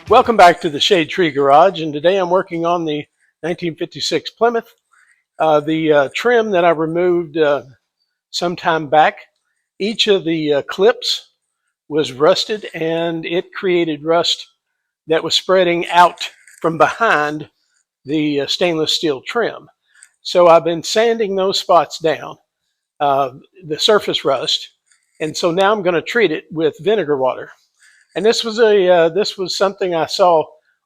Welcome back to the Shade Tree Garage, and today I'm working on the 1956 Plymouth. The trim that I removed some time back, each of the clips was rusted, and it created rust that was spreading out from behind the stainless steel trim. So I've been sanding those spots down, the surface rust, and so now I'm going to treat it with vinegar water. And this was something I saw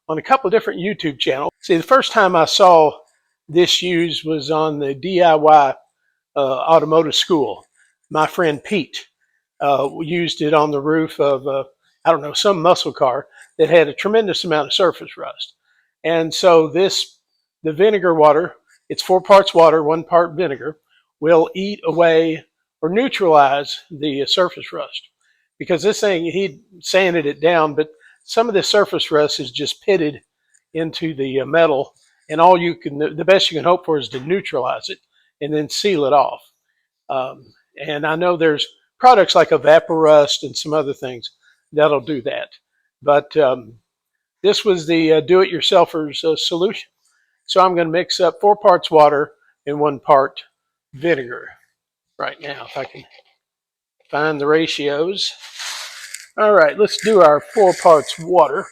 on a couple of different YouTube channels. See, the first time I saw this used was on the DIY automotive school. My friend Pete used it on the roof of I don't know, some muscle car that had a tremendous amount of surface rust. And so the vinegar water, it's 4 parts water, 1 part vinegar, will eat away or neutralize the surface rust. Because this thing, he sanded it down, but some of the surface rust is just pitted into the metal, and the best you can hope for is to neutralize it and then seal it off. And I know there's products like Evaporust and some other things that'll do that. But this was the do-it-yourselfer's solution. So I'm going to mix up 4 parts water and 1 part vinegar right now, if I can find the ratios. All right, let's do our 4 parts water.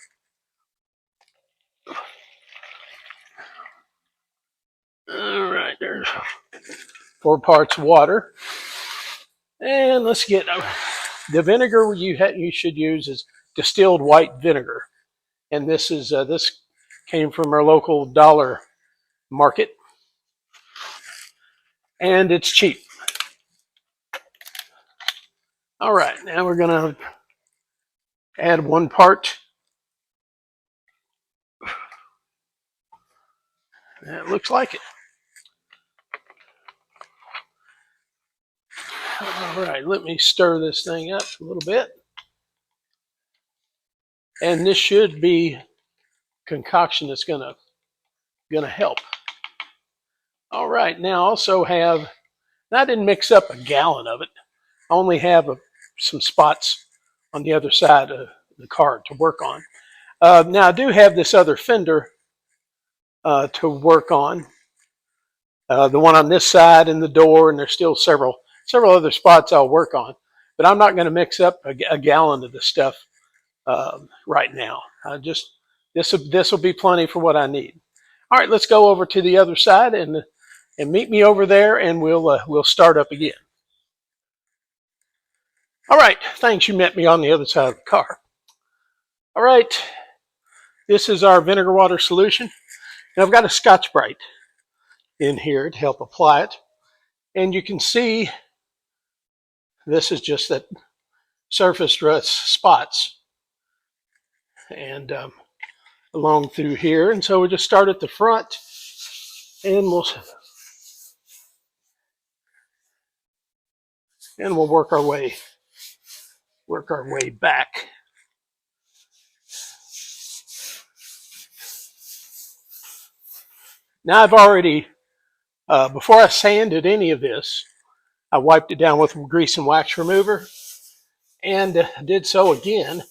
All right, there's 4 parts water. And let's get the vinegar you should use is distilled white vinegar. And this came from our local dollar market. And it's cheap. All right, now we're going to add 1 part. That looks like it. All right, let me stir this thing up a little bit. And this should be concoction that's gonna help. All right, now I also have, I didn't mix up a gallon of it. I only have some spots on the other side of the car to work on. Now I do have this other fender to work on. The one on this side and the door, and there's still several other spots I'll work on. But I'm not going to mix up a gallon of this stuff right now. This will be plenty for what I need. All right, let's go over to the other side and meet me over there, and we'll start up again. All right, thanks. You met me on the other side of the car. All right, this is our vinegar water solution, and I've got a Scotch-Brite in here to help apply it. And you can see this is just that surface rust spots and along through here. And so we just start at the front, and we'll work our way back. Now I've already, before I sanded any of this, I wiped it down with grease and wax remover, and did so again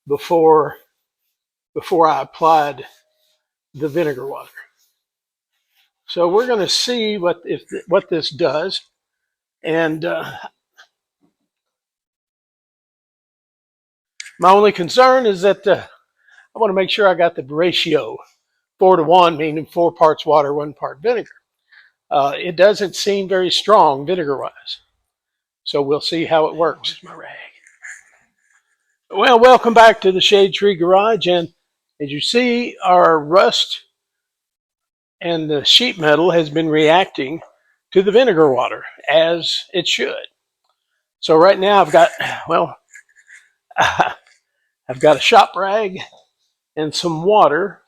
before I applied the vinegar water. So we're going to see what this does, and my only concern is that I want to make sure I got the ratio 4-to-1, meaning 4 parts water, 1 part vinegar. It doesn't seem very strong vinegar-wise, so we'll see how it works. Where's my rag? Well, welcome back to the Shade Tree Garage, and as you see, our rust and the sheet metal has been reacting to the vinegar water, as it should. So right now I've got, well, I've got a shop rag and some water.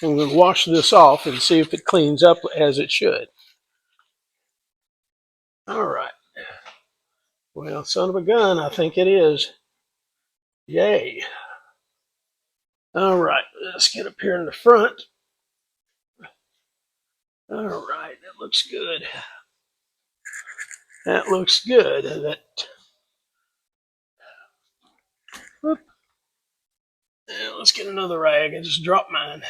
I'm going to wash this off and see if it cleans up as it should. All right. Well, son of a gun, I think it is. Yay. All right, let's get up here in the front. All right, that looks good. That looks good. That let's get another rag. I just dropped mine.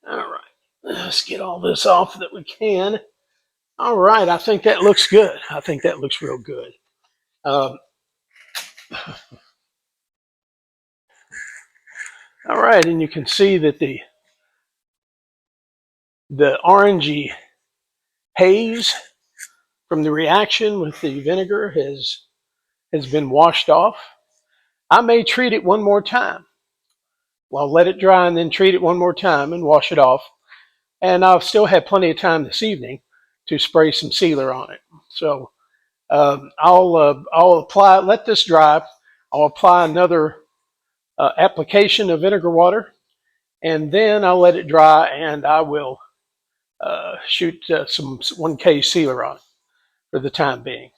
All right, let's get all this off that we can. All right, I think that looks good. I think that looks real good. Um, all right, and you can see that the orangey haze from the reaction with the vinegar has been washed off. I may treat it one more time. Well, let it dry and then treat it one more time and wash it off. And I'll still have plenty of time this evening to spray some sealer on it. So I'll apply, let this dry. I'll apply another application of vinegar water, and then I'll let it dry, and I will shoot some 1K sealer on it for the time being.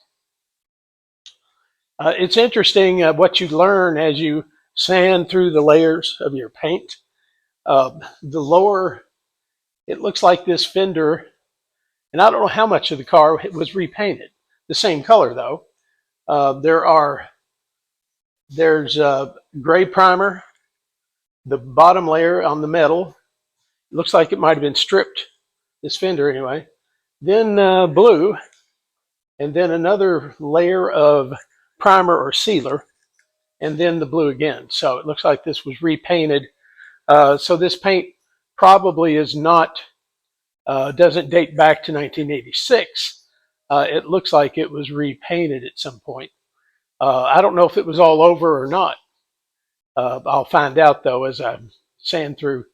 It's interesting what you learn as you sand through the layers of your paint. The lower, it looks like this fender, and I don't know how much of the car was repainted. The same color though. There's gray primer, the bottom layer on the metal. It looks like it might have been stripped, this fender anyway. Then blue, and then another layer of primer or sealer, and then the blue again. So it looks like this was repainted. So this paint probably is not, doesn't date back to 1986. It looks like it was repainted at some point. I don't know if it was all over or not. I'll find out though as I sand through,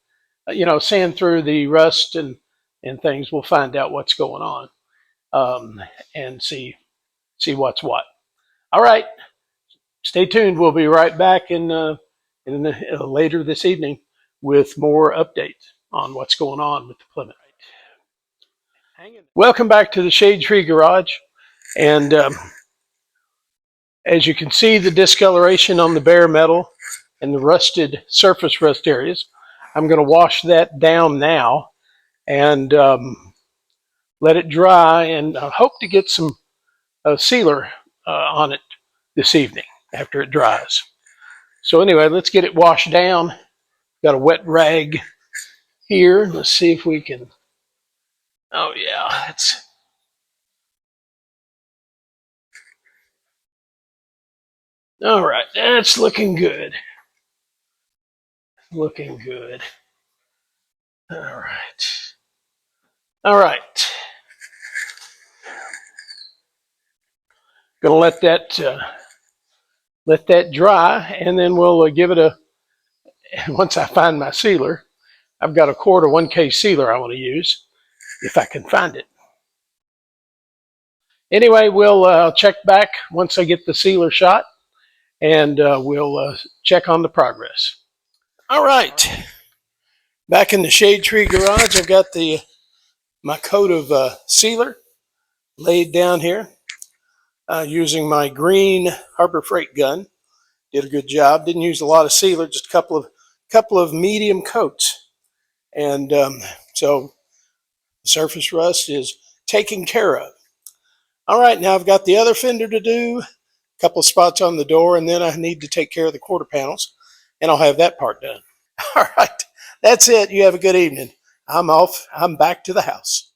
sand through the rust and things. We'll find out what's going on and see what's what. All right, stay tuned. We'll be right back later this evening with more updates on what's going on with the Plymouth. Welcome back to the Shade Tree Garage, and as you can see, the discoloration on the bare metal and the rusted surface rust areas. I'm going to wash that down now and let it dry, and I hope to get some sealer on it this evening after it dries. So anyway, let's get it washed down. Got a wet rag here. Let's see if we can. Oh yeah, it's. All right, that's looking good. Looking good. All right. All right. Gonna let that dry, and then we'll give it a. Once I find my sealer, I've got a quart of 1K sealer I want to use, if I can find it. Anyway, we'll check back once I get the sealer shot, and we'll check on the progress. All right, back in the Shade Tree Garage, I've got my coat of sealer laid down here using my green Harbor Freight gun. Did a good job. Didn't use a lot of sealer, just a couple of medium coats, and so the surface rust is taken care of. All right, now I've got the other fender to do, a couple of spots on the door, and then I need to take care of the quarter panels, and I'll have that part done. All right, that's it. You have a good evening. I'm off. I'm back to the house.